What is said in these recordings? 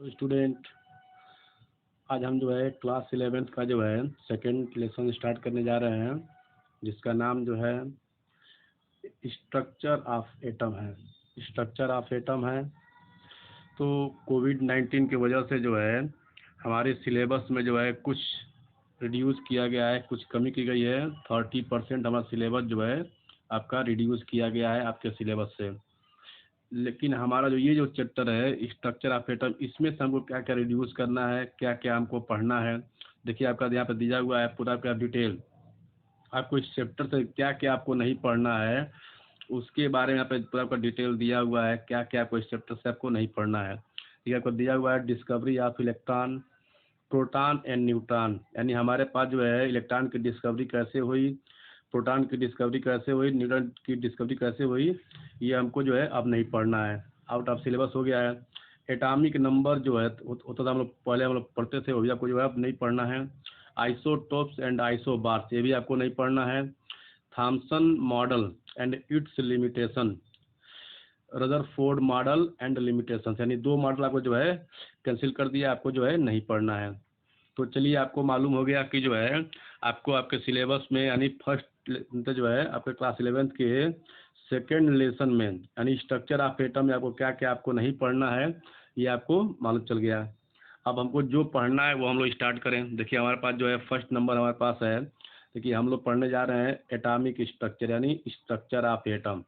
तो स्टूडेंट, आज हम जो है क्लास 11th का जो है सेकंड लेसन स्टार्ट करने जा रहे हैं, जिसका नाम जो है स्ट्रक्चर ऑफ एटम है। स्ट्रक्चर ऑफ एटम है। तो कोविड-19 की वजह से जो है हमारे सिलेबस में जो है कुछ रिड्यूस किया गया है, कुछ कमी की गई है। 30% हमारा सिलेबस जो है आपका रिड्यूस किया गया है आपके सिलेबस से। लेकिन हमारा जो ये जो चैप्टर है स्ट्रक्चर ऑफ एटम, इसमें से हमको क्या क्या रिड्यूस करना है, क्या क्या हमको पढ़ना है। देखिए आपका यहाँ पे दिया हुआ है पूरा आपका डिटेल। आपको इस चैप्टर से क्या क्या आपको नहीं पढ़ना है उसके बारे में यहाँ पे पूरा आपका डिटेल दिया हुआ है, क्या क्या आपको इस चैप्टर से आपको नहीं पढ़ना है। ठीक है, आपको दिया हुआ है discovery of electron, proton and neutron, यानी हमारे पास जो है इलेक्ट्रॉन की डिस्कवरी कैसे हुई, प्रोटॉन की डिस्कवरी कैसे हुई, न्यूट्रॉन की डिस्कवरी कैसे हुई, ये हमको जो है अब नहीं पढ़ना है, आउट ऑफ सिलेबस हो गया है। एटॉमिक नंबर जो है वो तो हम लोग पहले हम लोग पढ़ते थे, वो भी आपको जो है अब नहीं पढ़ना है। आइसोटोप्स एंड आइसोबार्स, ये भी आपको नहीं पढ़ना है। Thompson model and it's limitation, Rutherford model and limitation, यानी दो मॉडल आपको जो है कैंसिल कर दिया, आपको जो है नहीं पढ़ना है। तो चलिए, आपको मालूम हो गया कि जो है आपको आपके सिलेबस में यानी फर्स्ट जो है आपके क्लास 11th के सेकेंड लेसन में यानी स्ट्रक्चर ऑफ एटम में आपको क्या क्या आपको नहीं पढ़ना है, ये आपको मालूम चल गया। अब हमको जो पढ़ना है वो हम लोग स्टार्ट करें। देखिए हमारे पास जो है फर्स्ट नंबर हमारे पास है। देखिए हम लोग पढ़ने जा रहे हैं एटॉमिक स्ट्रक्चर यानी स्ट्रक्चर ऑफ एटम।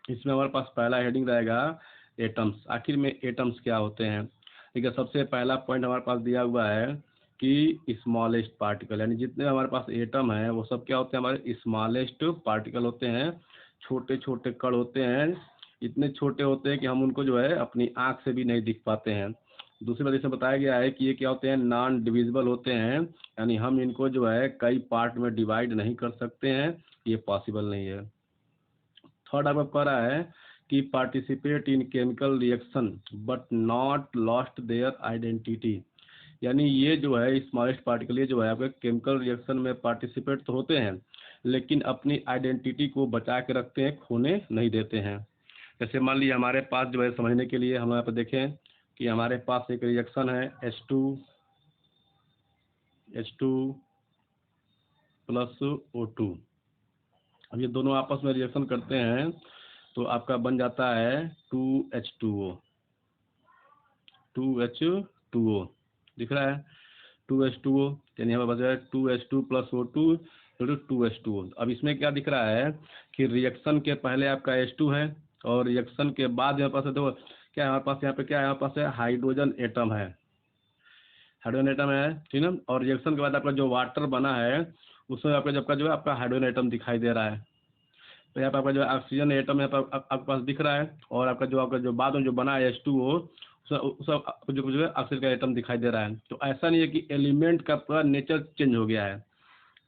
इसमें हमारे पास पहला हेडिंग रहेगा एटम्स। आखिर में एटम्स क्या होते हैं। ठीक है, सबसे पहला पॉइंट हमारे पास दिया हुआ है कि स्मॉलेस्ट पार्टिकल, यानी जितने हमारे पास एटम है वो सब क्या होते हैं, हमारे स्मॉलेस्ट पार्टिकल होते हैं। छोटे छोटे कण होते हैं, इतने छोटे होते हैं कि हम उनको जो है अपनी आँख से भी नहीं दिख पाते हैं। दूसरी बात इसमें बताया गया है कि ये क्या होते हैं, नॉन डिविजिबल होते हैं, यानी हम इनको जो है कई पार्ट में डिवाइड नहीं कर सकते हैं, ये पॉसिबल नहीं है। थर्ड आपको कह रहा है कि participate in chemical reaction but not lost their identity, यानी ये जो है स्मॉलेस्ट पार्टिकल, ये जो है आपके केमिकल रिएक्शन में पार्टिसिपेट तो होते हैं लेकिन अपनी आइडेंटिटी को बचा के रखते हैं, खोने नहीं देते हैं। जैसे मान लीजिए हमारे पास जो है, समझने के लिए हम यहाँ पे देखें कि हमारे पास एक रिएक्शन है H2 प्लस O2। अब ये दोनों आपस में रिएक्शन करते हैं तो आपका बन जाता है 2H2O। 2H2O दिख रहा है, 2H2O, यानी हमारे पास है 2H2 प्लस O2 2H2O। अब इसमें क्या दिख रहा है कि रिएक्शन के पहले आपका H2 है और रिएक्शन के बाद यहाँ पास है, तो क्या है हमारे पास, यहाँ पे क्या है हमारे पास है, हाइड्रोजन एटम है, हाइड्रोजन एटम है, ठीक है। और रिएक्शन के बाद आपका जो वाटर बना है उसमें आपका जब का जो है आपका हाइड्रोजन एटम दिखाई दे रहा है। तो यहाँ पे आपका जो ऑक्सीजन एटम यहाँ पर आपके पास दिख रहा है, और आपका जो बाद में जो बना है H2O, उस आपको जो है ऑक्सीजन का एटम दिखाई दे रहा है। तो ऐसा नहीं है कि एलिमेंट का पूरा नेचर चेंज हो गया है,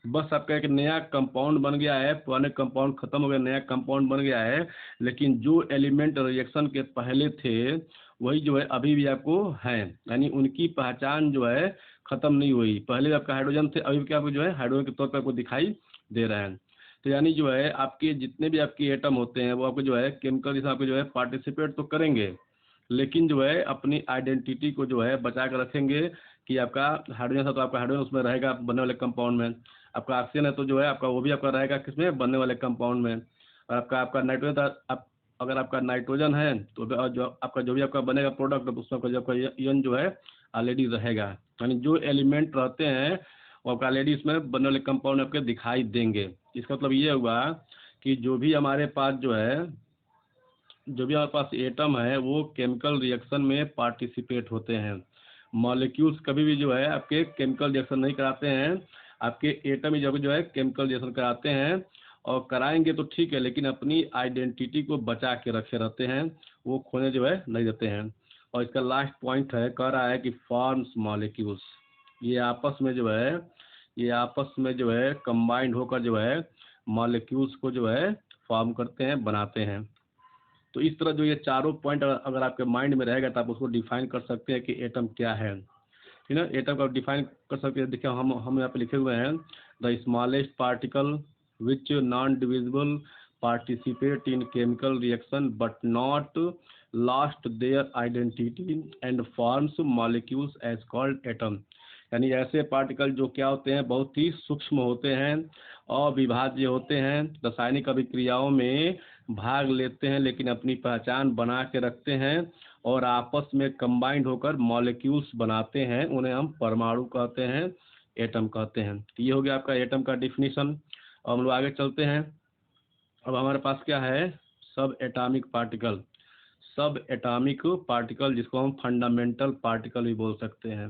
बस आपका एक नया कंपाउंड बन गया है, पुराने कंपाउंड खत्म हो गया, नया कंपाउंड बन गया है। लेकिन जो एलिमेंट रिएक्शन के पहले थे वही जो है अभी भी आपको हैं, यानी उनकी पहचान जो है खत्म नहीं हुई। पहले आपका हाइड्रोजन थे, अभी क्या आपको जो है हाइड्रोजन के तौर पर आपको दिखाई दे रहे हैं। तो यानी जो है आपके जितने भी आपके एटम होते हैं वो आपको जो है केमिकल जैसे आपको जो है पार्टिसिपेट तो करेंगे, लेकिन जो है अपनी आइडेंटिटी को जो है बचा कर रखेंगे कि आपका हाइड्रोजन है तो आपका हाइड्रोजन उसमें रहेगा बनने वाले कंपाउंड में, आपका ऑक्सीजन है तो जो है आपका वो भी आपका रहेगा किसमें, बनने वाले कंपाउंड में। और आपका आपका नाइट्रोजन था, आप अगर आपका नाइट्रोजन है तो जो आपका जो भी आपका बनेगा प्रोडक्ट उसमें आपका जो आपका यन जो है ऑलरेडी रहेगा, यानी जो एलिमेंट रहते हैं वो आपका ऑलरेडी इसमें बनने वाले कंपाउंड आपके दिखाई देंगे। इसका मतलब ये हुआ कि जो भी हमारे पास जो है, जो भी हमारे पास एटम है वो केमिकल रिएक्शन में पार्टिसिपेट होते हैं। मॉलिक्यूल्स कभी भी जो है आपके केमिकल रिएक्शन नहीं कराते हैं, आपके एटम ही जो है केमिकल रिएक्शन कराते हैं, और कराएंगे तो ठीक है लेकिन अपनी आइडेंटिटी को बचा के रखे रहते हैं, वो खोने जो है नहीं देते हैं। और इसका लास्ट पॉइंट है, कह रहा है कि फॉर्म्स मॉलिक्यूल्स, ये आपस में जो है, ये आपस में जो है कंबाइंड होकर जो है मॉलिक्यूल्स को जो है फॉर्म करते हैं, बनाते हैं। तो इस तरह जो ये चारों पॉइंट अगर आपके माइंड में रहेगा तो आप उसको डिफाइन कर सकते हैं कि एटम क्या है, ठीक है। एटम को डिफाइन कर सकते हैं। देखिए हम यहाँ पे लिखे हुए हैं, the smallest particle which non divisible participate in chemical reaction but not lost their identity and forms molecules as called atom. यानी ऐसे पार्टिकल जो क्या होते हैं, बहुत ही सूक्ष्म होते हैं, अविभाज्य होते हैं, रासायनिक अभिक्रियाओं में भाग लेते हैं लेकिन अपनी पहचान बना के रखते हैं और आपस में कंबाइंड होकर मॉलिक्यूल्स बनाते हैं, उन्हें हम परमाणु कहते हैं, एटम कहते हैं। तो ये हो गया आपका एटम का डिफिनीशन। अब हम लोग आगे चलते हैं। अब हमारे पास क्या है, सब एटॉमिक पार्टिकल। सब एटॉमिक पार्टिकल जिसको हम फंडामेंटल पार्टिकल भी बोल सकते हैं।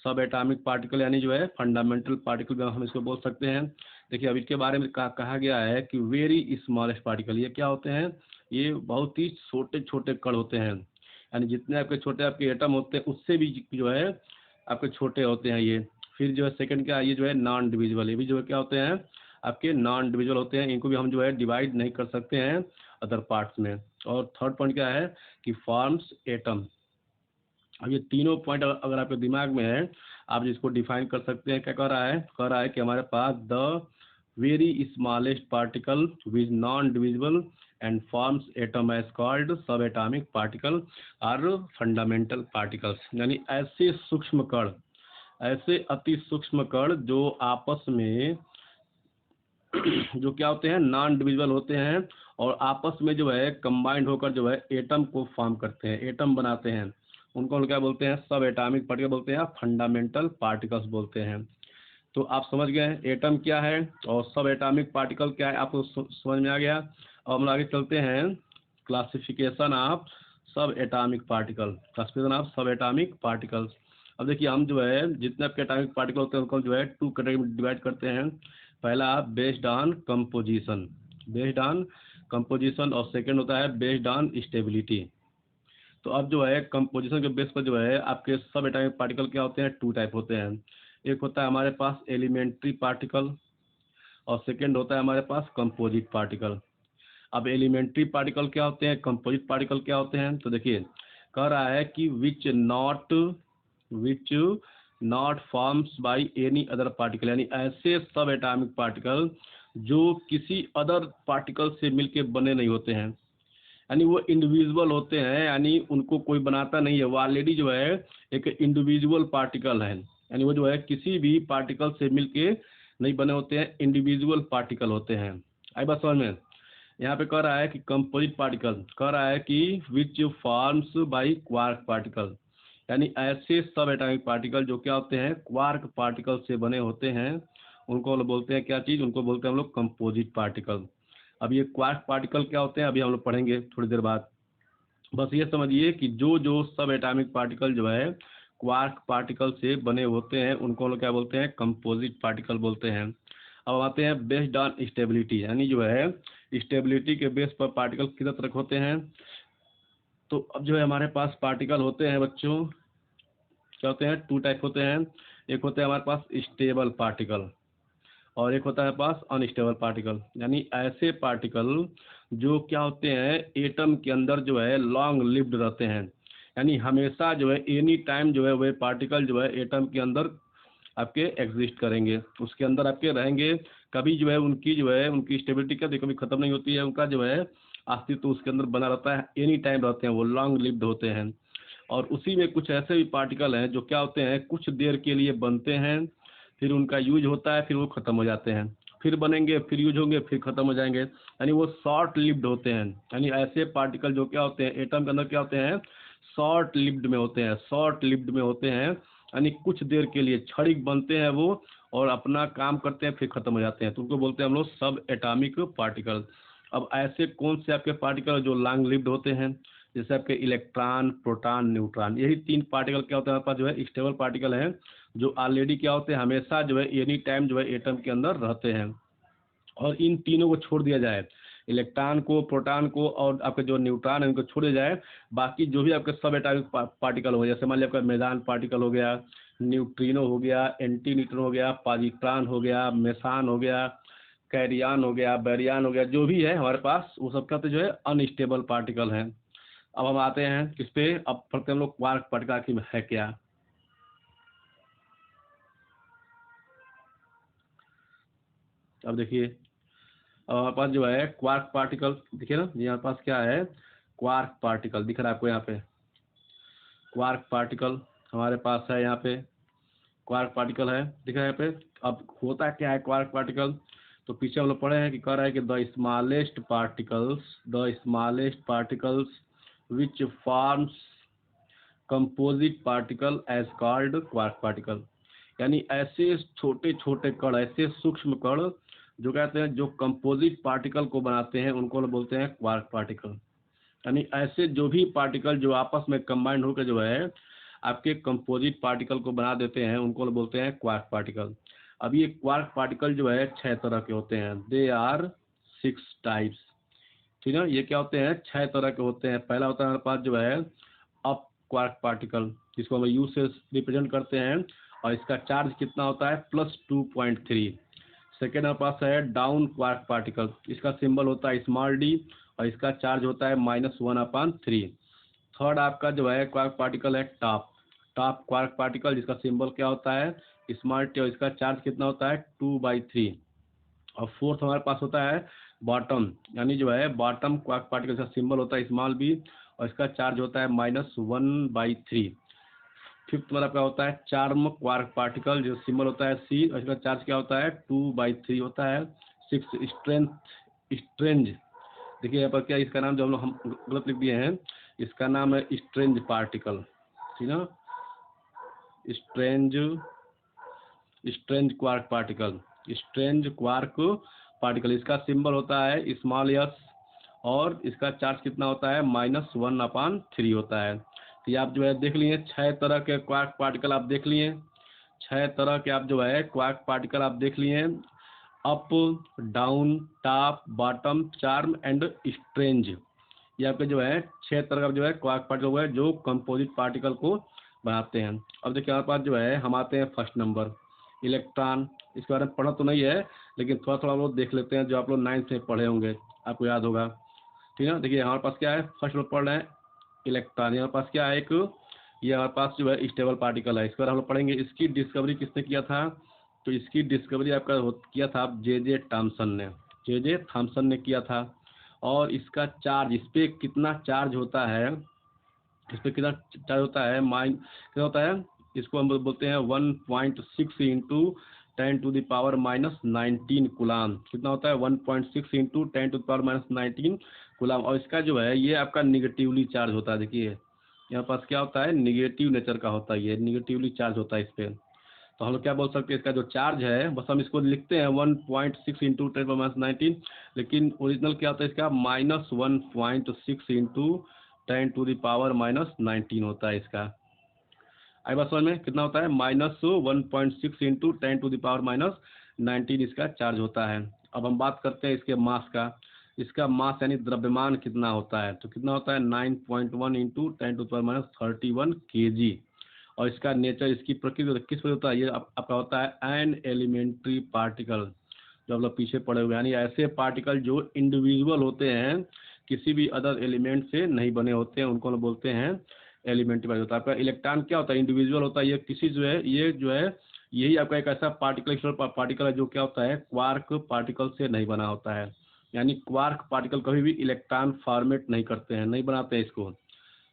सब एटॉमिक पार्टिकल यानी जो है फंडामेंटल पार्टिकल भी हम इसको बोल सकते हैं। देखिए अब इसके बारे में कहा गया है कि वेरी स्मॉलेस्ट पार्टिकल, ये क्या होते हैं, ये बहुत ही छोटे छोटे कण होते हैं। यानी जितने आपके छोटे आपके एटम होते हैं उससे भी जो है आपके छोटे होते हैं ये। फिर जो है सेकंड क्या, ये जो है नॉन डिविजिबल, ये भी जो है क्या होते हैं, आपके नॉन डिविजिबल होते हैं, इनको भी हम जो है डिवाइड नहीं कर सकते हैं अदर पार्ट्स में। और थर्ड पॉइंट क्या है कि फॉर्म्स एटम। अब ये तीनों पॉइंट अगर आपके दिमाग में है, आप जिसको डिफाइन कर सकते हैं। क्या कह रहा है कि हमारे पास the very smallest particle which non divisible and forms atom as called sub atomic particle are fundamental particles. यानी ऐसे सूक्ष्म कण, ऐसे अति सूक्ष्म कण जो आपस में जो क्या होते हैं, नॉन डिविजिबल होते हैं और आपस में जो है कंबाइंड होकर जो है एटम को फॉर्म करते हैं, एटम बनाते हैं, उनको हम क्या बोलते हैं, सब एटॉमिक पार्टिकल बोलते हैं, फंडामेंटल पार्टिकल्स बोलते हैं। तो आप समझ गए एटम क्या है और सब एटॉमिक पार्टिकल क्या है, आपको समझ में आ गया। अब हम आगे चलते हैं, क्लासिफिकेशन ऑफ सब एटॉमिक पार्टिकल। क्लासिफिकेशन ऑफ सब एटॉमिक पार्टिकल्स। अब देखिए हम जो है जितने आपके एटॉमिक पार्टिकल होते हैं उनको जो है टू कैटेगरी में डिवाइड करते हैं। पहला based on composition, based on composition, और सेकंड होता है बेस्ड ऑन स्टेबिलिटी। तो अब जो है कंपोजिशन के बेस पर जो है आपके सब एटॉमिक पार्टिकल क्या होते हैं, टू टाइप होते हैं। एक होता है हमारे पास एलिमेंट्री पार्टिकल और सेकंड होता है हमारे पास कंपोजिट पार्टिकल। अब एलिमेंट्री पार्टिकल क्या होते हैं, कंपोजिट पार्टिकल क्या होते हैं, तो देखिए कह रहा है कि which not forms by any other particle. यानी ऐसे सब एटॉमिक पार्टिकल जो किसी अदर पार्टिकल से मिलके बने नहीं होते हैं, यानी वो इंडिविजुअल होते हैं, यानी उनको कोई बनाता नहीं है, वो ऑलरेडी जो है एक इंडिविजुअल पार्टिकल है। यानी वो जो है किसी भी पार्टिकल से मिलके नहीं बने होते हैं, इंडिविजुअल पार्टिकल होते हैं। आई बात समझ में। यहाँ पे कह रहा है कि कंपोजिट पार्टिकल, कह रहा है कि which forms by quark particle. यानी ऐसे सब एटॉमिक पार्टिकल जो क्या होते हैं, क्वार्क पार्टिकल से बने होते हैं, उनको हम लोग बोलते हैं क्या चीज़, उनको बोलते हैं हम लोग कंपोजिट पार्टिकल। अब ये क्वार्क पार्टिकल क्या होते हैं अभी हम लोग पढ़ेंगे थोड़ी देर बाद। बस ये समझिए कि जो जो सब एटॉमिक पार्टिकल जो है क्वार्क पार्टिकल से बने होते हैं उनको हम लोग क्या बोलते हैं, कंपोजिट पार्टिकल बोलते हैं। अब आते हैं बेस्ड ऑन स्टेबिलिटी, यानी जो है स्टेबिलिटी के बेस पर पार्टिकल किस तरह के होते हैं। तो अब जो है हमारे पास पार्टिकल होते हैं बच्चों, क्या होते हैं, टू टाइप होते हैं। एक होता है हमारे पास स्टेबल पार्टिकल और एक होता है पास अनस्टेबल पार्टिकल। यानी ऐसे पार्टिकल जो क्या होते हैं, एटम के अंदर जो है लॉन्ग लिव्ड रहते हैं, यानी हमेशा जो है एनी टाइम जो है वह पार्टिकल जो है एटम के अंदर आपके एग्जिस्ट करेंगे, उसके अंदर आपके रहेंगे। कभी जो है उनकी स्टेबिलिटी क्या कभी खत्म नहीं होती है, उनका जो है अस्तित्व तो उसके अंदर बना रहता है, एनी टाइम रहते हैं, वो लॉन्ग लिव्ड होते हैं। और उसी में कुछ ऐसे भी पार्टिकल हैं जो क्या होते हैं, कुछ देर के लिए बनते हैं, फिर उनका यूज होता है, फिर वो ख़त्म हो जाते हैं, फिर बनेंगे, फिर यूज होंगे, फिर ख़त्म हो जाएंगे, यानी वो शॉर्ट लिव्ड होते हैं। यानी ऐसे पार्टिकल जो क्या होते हैं एटम के अंदर क्या होते हैं, शॉर्ट लिव्ड में होते हैं, शॉर्ट लिव्ड में होते हैं, यानी कुछ देर के लिए क्षणिक बनते हैं वो और अपना काम करते हैं, फिर ख़त्म हो जाते हैं, तो उनको बोलते हैं हम लोग सब एटॉमिक पार्टिकल। अब ऐसे कौन से आपके पार्टिकल जो लॉन्ग लिव्ड होते हैं, जैसे आपके इलेक्ट्रॉन, प्रोटॉन, न्यूट्रॉन, यही तीन पार्टिकल क्या होते हैं हमारे पास जो है स्टेबल पार्टिकल हैं, जो ऑलरेडी क्या होते हैं हमेशा जो है एनी टाइम जो है एटम के अंदर रहते हैं। और इन तीनों को छोड़ दिया जाए, इलेक्ट्रॉन को, प्रोटॉन को और आपके जो न्यूट्रॉन है इनको छोड़ दिया जाए, बाकी जो भी आपके सब एटॉमिक पार्टिकल हो, जैसे मान लिया आपका मेदान पार्टिकल हो गया, न्यूट्रिनो हो गया, एंटी न्यूट्रिनो हो गया, पॉजिट्रॉन हो गया, मेसान हो गया, कैरियान हो गया, बैरियान हो गया, जो भी है हमारे पास वो सब क्या होते जो है अनस्टेबल पार्टिकल हैं। अब हम आते हैं किस पे, अब पढ़ते हैं हम लोग क्वार्क पार्टिकल आखिर है क्या। अब देखिए हमारे पास जो है क्वार्क पार्टिकल, देखिए ना ये हमारे पास क्या है, क्वार्क पार्टिकल दिख रहा है आपको यहाँ पे, क्वार्क पार्टिकल हमारे पास है यहाँ पे, क्वार्क पार्टिकल है दिख रहा है यहाँ पे। अब होता क्या है क्वार्क पार्टिकल, तो पीछे हम लोग पढ़े हैं कि कह रहा है कि the smallest particles which forms composite particle as called quark particle, यानी ऐसे छोटे छोटे कण, ऐसे सूक्ष्म कण जो कहते हैं जो कंपोजिट पार्टिकल को बनाते हैं उनको बोलते हैं क्वार्क पार्टिकल। यानी ऐसे जो भी पार्टिकल जो आपस में कंबाइंड होकर जो है आपके कंपोजिट पार्टिकल को बना देते हैं उनको बोलते हैं क्वार्क पार्टिकल। अब ये क्वार्क पार्टिकल जो है 6 तरह के होते हैं, दे आर 6 टाइप्स, ठीक है। ये क्या होते हैं, 6 तरह के होते हैं। पहला होता है हमारे पास जो है अप क्वार्क पार्टिकल, जिसको हम यू से रिप्रेजेंट करते हैं और इसका चार्ज कितना होता है +2.3। सेकेंड हमारे पास है डाउन क्वार्क पार्टिकल, इसका सिंबल होता है स्मॉल डी और इसका चार्ज होता है -1/3। थर्ड आपका जो है क्वार्क पार्टिकल है टॉप क्वार्क पार्टिकल, जिसका सिंबल क्या होता है स्मॉल टी और इसका चार्ज कितना होता है 2/3। और फोर्थ हमारे पास होता है बॉटम, यानी जो है बॉटम क्वार्क पार्टिकल का सिंबल होता है स्मॉल बी और इसका चार्ज होता है -1/3। फिफ्थ वाला क्या होता है चार्म क्वार्क पार्टिकल, जो सिंबल होता है सी और इसका चार्ज क्या होता है 2/3 होता है। सिक्स स्ट्रेंज, देखिए यहाँ पर क्या इसका नाम जो हम गलत लिख दिए हैं, इसका नाम है स्ट्रेंज पार्टिकल, ठीक है, strange quark particle, strange quark particle. इसका सिंबल होता है स्मॉल एस और इसका चार्ज कितना होता है -1/3 होता है। तो ये आप जो है देख लिए 6 तरह के क्वार्क पार्टिकल आप देख लिए, 6 तरह के आप जो है क्वार्क पार्टिकल आप देख लिए, up down top bottom charm and strange. ये आपके जो है 6 तरह का जो है क्वार्क पार्टिकल है जो कंपोजिट पार्टिकल को बनाते हैं। अब देखिए हमारे पास जो है हम आते हैं फर्स्ट नंबर इलेक्ट्रॉन। इसके बारे में पढ़ा तो नहीं है लेकिन थोड़ा थोड़ा लोग देख लेते हैं, जो आप लोग 9th में पढ़े होंगे आपको याद होगा, ठीक है। देखिए हमारे पास क्या है फर्स्ट लोग पढ़ रहे हैं इलेक्ट्रॉन, हमारे पास क्या है एक ये हमारे पास जो है स्टेबल पार्टिकल है। इसके बारे हम लोग पढ़ेंगे इसकी डिस्कवरी किसने किया था, तो इसकी डिस्कवरी आपका किया था जे थॉमसन ने किया था। और इसका चार्ज, इस पर कितना चार्ज होता है, कितना होता है, इसको हम बोलते हैं 1.6 इंटू 10⁻⁻19 कूलाम। कितना होता है 1.6 इंटू 10⁻⁻19 कूलाम। और इसका जो है ये आपका निगेटिवली चार्ज होता है। देखिए यहाँ पास क्या होता है निगेटिव नेचर का होता है, ये निगेटिवली चार्ज होता है इस पर। तो हम लोग क्या बोल सकते हैं इसका जो चार्ज है, बस हम इसको लिखते हैं 1.6 इंटू 10⁻⁹, लेकिन ओरिजिनल क्या होता है इसका -1.6 इंटू 10⁻⁻19 होता है इसका। आई बात समझ में, कितना होता है -1.6 इंटू 10⁻⁻19 इसका चार्ज होता है। अब हम बात करते हैं इसके मास का, इसका मास यानी द्रव्यमान कितना होता है, तो कितना होता है 9.1 इंटू 10⁻31 kg। और इसका नेचर, इसकी प्रकृति किस पर होता है, ये आपका होता है एन एलिमेंट्री पार्टिकल, जो आप लोग पीछे पड़े हुए, यानी ऐसे पार्टिकल जो इंडिविजुअल होते हैं, किसी भी अदर एलिमेंट से नहीं बने होते हैं, उनको लोग बोलते हैं एलिमेंट्री पार्टिकल। आपका इलेक्ट्रॉन क्या होता है इंडिविजुअल होता है, ये किसी जो है ये जो है यही आपका एक ऐसा पार्टिकल है जो क्या होता है क्वार्क पार्टिकल से नहीं बना होता है। यानी क्वार्क पार्टिकल कभी भी इलेक्ट्रॉन फॉर्मेट नहीं करते हैं, नहीं बनाते हैं इसको,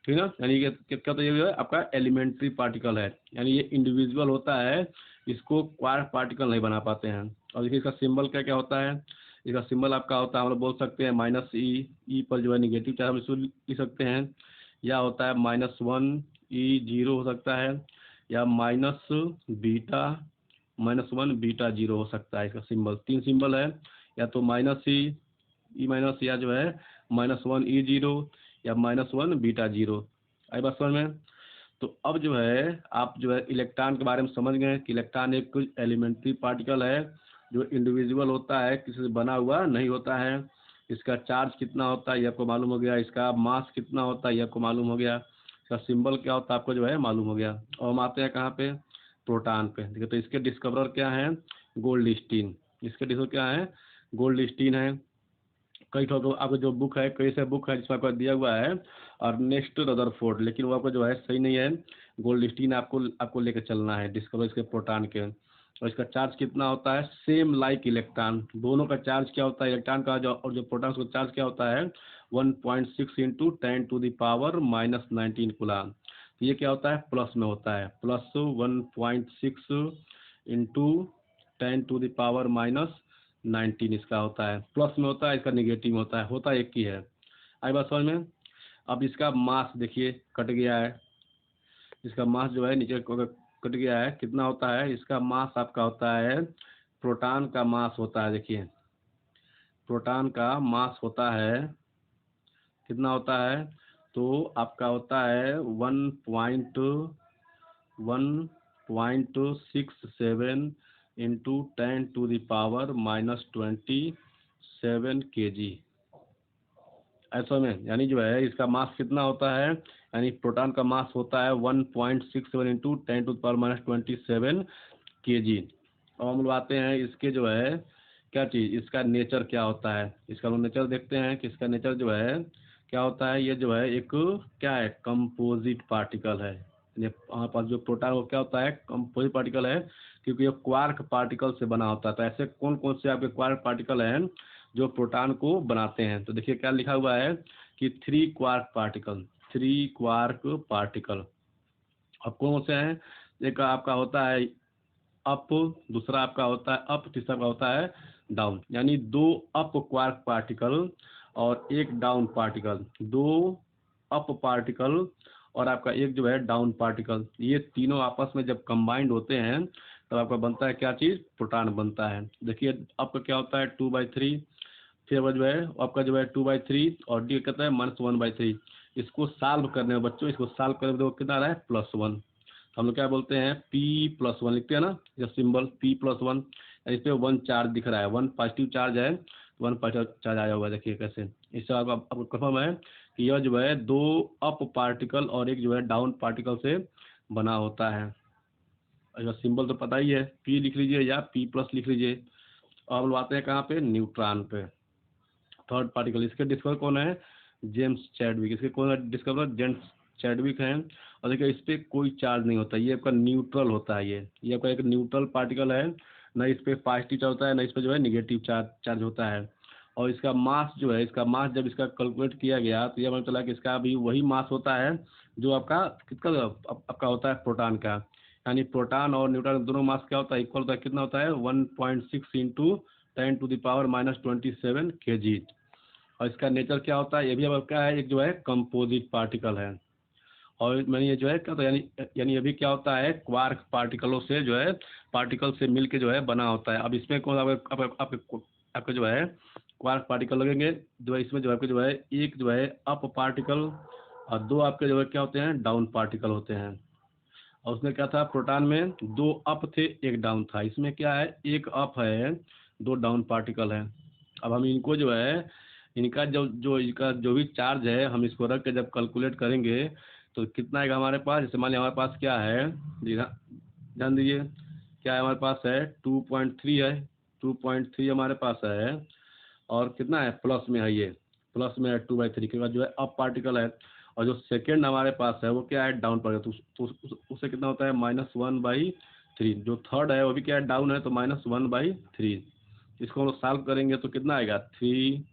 ठीक है ना। यानी ये क्या होता है, ये आपका एलिमेंट्री पार्टिकल है, यानी ये इंडिविजुअल होता है, इसको क्वार्क पार्टिकल नहीं बना पाते हैं। और देखिए इसका सिंबल क्या क्या होता है, इसका सिंबल आपका होता है हम लोग बोल सकते हैं -E पर जो है निगेटिव चार्ज हम इसको लिख सकते हैं, या होता है -1 E0 हो सकता है, या -1 बीटा 0 हो सकता है। इसका सिंबल 3 सिंबल है, या तो -E या जो है -1 E0 या -1 बीटा 0। आई बात समझ में। तो अब जो है आप जो है इलेक्ट्रॉन के बारे में समझ गए कि इलेक्ट्रॉन एक एलिमेंट्री पार्टिकल है जो इंडिविजुअल होता है, किसी से बना हुआ नहीं होता है। इसका चार्ज कितना होता है ये आपको मालूम हो गया, इसका मास कितना होता है ये आपको मालूम हो गया, इसका सिंबल क्या होता है आपको जो है मालूम हो गया। और हम आते हैं कहाँ पे, प्रोटॉन पे। देखिए तो इसके डिस्कवरर क्या है गोल्डस्टीन, इसके डिस्कवर क्या है गोल्डस्टीन है। कई ठो आपको जो बुक है, कई से बुक है जिसमें आपको दिया हुआ है अर्नेस्ट रदरफोर्ड, लेकिन वो आपको जो है सही नहीं है। गोल्डस्टीन आपको लेकर चलना है डिस्कवर इसके प्रोटॉन के। और इसका चार्ज कितना होता है सेम लाइक इलेक्ट्रॉन, दोनों का चार्ज क्या होता है इलेक्ट्रॉन का जो और जो प्रोटॉन का चार्ज क्या होता है 1.6 इंटू 10⁻⁻19 कूलाम। तो ये क्या होता है, प्लस में होता है, प्लस 1.6 इंटू 10⁻⁻19 इसका होता है, प्लस में होता है, इसका निगेटिव में होता है एक ही है। आई बात समझ में। अब इसका मास देखिए कट गया है, इसका मास जो है नीचे कट गया है, कितना होता है इसका मास आपका होता है, प्रोटॉन का मास होता है, देखिए प्रोटॉन का मास होता है कितना होता है, तो आपका होता है 1.67 इंटू 10⁻⁻27 kg ऐसा में। यानी जो है इसका मास कितना होता है, यानी प्रोटॉन का मास होता है 1.67 इंटू 10⁻⁻27 kg। अब हम लोग आते हैं इसके जो है क्या चीज़, इसका नेचर क्या होता है, इसका हम नेचर देखते हैं कि इसका नेचर जो है क्या होता है। ये जो है एक क्या है, कंपोजिट पार्टिकल है। हमारे पास जो प्रोटॉन वो क्या होता है, कंपोजिट पार्टिकल है, क्योंकि ये क्वार्क पार्टिकल से बना होता है। तो ऐसे कौन कौन से आपके क्वार्क पार्टिकल हैं जो प्रोटॉन को बनाते हैं, तो देखिए क्या लिखा हुआ है कि 3 क्वार्क पार्टिकल। अब कौन से हैं, एक आपका होता है अप, दूसरा आपका होता है अप, तीसरा आपका होता है डाउन। यानी 2 अप क्वार्क पार्टिकल और 1 डाउन पार्टिकल, 2 अप पार्टिकल और आपका एक जो है डाउन पार्टिकल, ये तीनों आपस में जब कंबाइंड होते हैं तब आपका बनता है क्या चीज़, प्रोटॉन बनता है। देखिए आपका क्या होता है 2/3, फिर वो जो है आपका जो है 2/3 और डी कहता है -1/3। इसको सॉल्व करने में बच्चों, इसको सॉल्व करने में कितना आ रहा है, +1। हम लोग क्या बोलते हैं, P+1 लिखते हैं ना, जब सिंबल P+1, इस पे 1 चार्ज दिख रहा है, 1 पॉजिटिव चार्ज है, 1 पॉजिटिव चार्ज आया हुआ है। देखिए कैसे, इससे आपको कंफर्म है कि यह जो है 2 अप पार्टिकल और एक जो है डाउन पार्टिकल से बना होता है। अच्छा सिंबल तो पता ही है, P लिख लीजिए या P+ लिख लीजिए। अब हम लोग आते हैं कहाँ पे, न्यूट्रॉन पे, थर्ड पार्टिकल। इसके डिस्कवर कौन है, जेम्स चैडविक। इसके कौन है डिस्कवर, जेम्स चैडविक हैं। और देखिए इस पर कोई चार्ज नहीं होता, ये आपका न्यूट्रल होता है, ये आपका एक न्यूट्रल पार्टिकल है, ना इस पर पॉजिटिव चार्ज होता है, ना इस पर जो है निगेटिव चार्ज होता है। और इसका मास जो है, इसका मास जब इसका कैलकुलेट किया गया तो यह पता चला कि इसका भी वही मास होता है जो आपका किसका आपका होता है, प्रोटॉन का। यानी प्रोटॉन और न्यूट्रॉन दोनों मास क्या होता है, इक्वल होता है, कितना होता है 1.6 इंटू 10⁻⁻27 kg। और इसका नेचर क्या होता है, ये भी अब क्या है, एक जो है कंपोजिट पार्टिकल है। और मैंने ये जो है क्या होता है, यानी ये भी क्या होता है, क्वार्क पार्टिकलों से जो है, पार्टिकल से मिल के जो है बना होता है। अब इसमें कौन आपके जो है क्वार्क पार्टिकल लगेंगे, जो है इसमें जो है आपके जो है एक जो है अप पार्टिकल और 2 आपके जो है क्या होते हैं, डाउन पार्टिकल होते हैं। और उसमें क्या था, प्रोटॉन में 2 अप थे, 1 डाउन था। इसमें क्या है, 1 अप है, 2 डाउन पार्टिकल है। अब हम इनको जो है, इनका इनका जो भी चार्ज है, हम इसको रख के जब कैलकुलेट करेंगे तो कितना आएगा हमारे पास। जैसे मान लिया हमारे पास क्या है, जी हाँ ध्यान दीजिए, क्या है हमारे पास है 2.3 है, 2.3 हमारे पास है। और कितना है, प्लस में है, ये प्लस में है 2/3 के बाद जो है अप पार्टिकल है। और जो सेकेंड हमारे पास है वो क्या है, डाउन पार्टिकल, तो उससे कितना होता है -1/3। जो थर्ड है वो भी क्या है, डाउन है, तो -1/3। इसको हम लोग सॉल्व करेंगे तो कितना आएगा 3,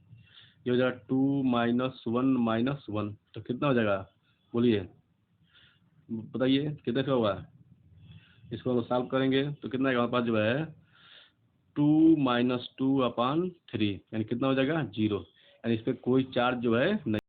ये हो जाएगा 2 -1 तो कितना हो जाएगा, बोलिए बताइए कितने का हुआ। इसको हम लोग सॉल्व करेंगे तो कितना आएगा हमारे पास जो है 2 - 2/3, यानी कितना हो जाएगा 0। यानी इस पर कोई चार्ज जो है नहीं।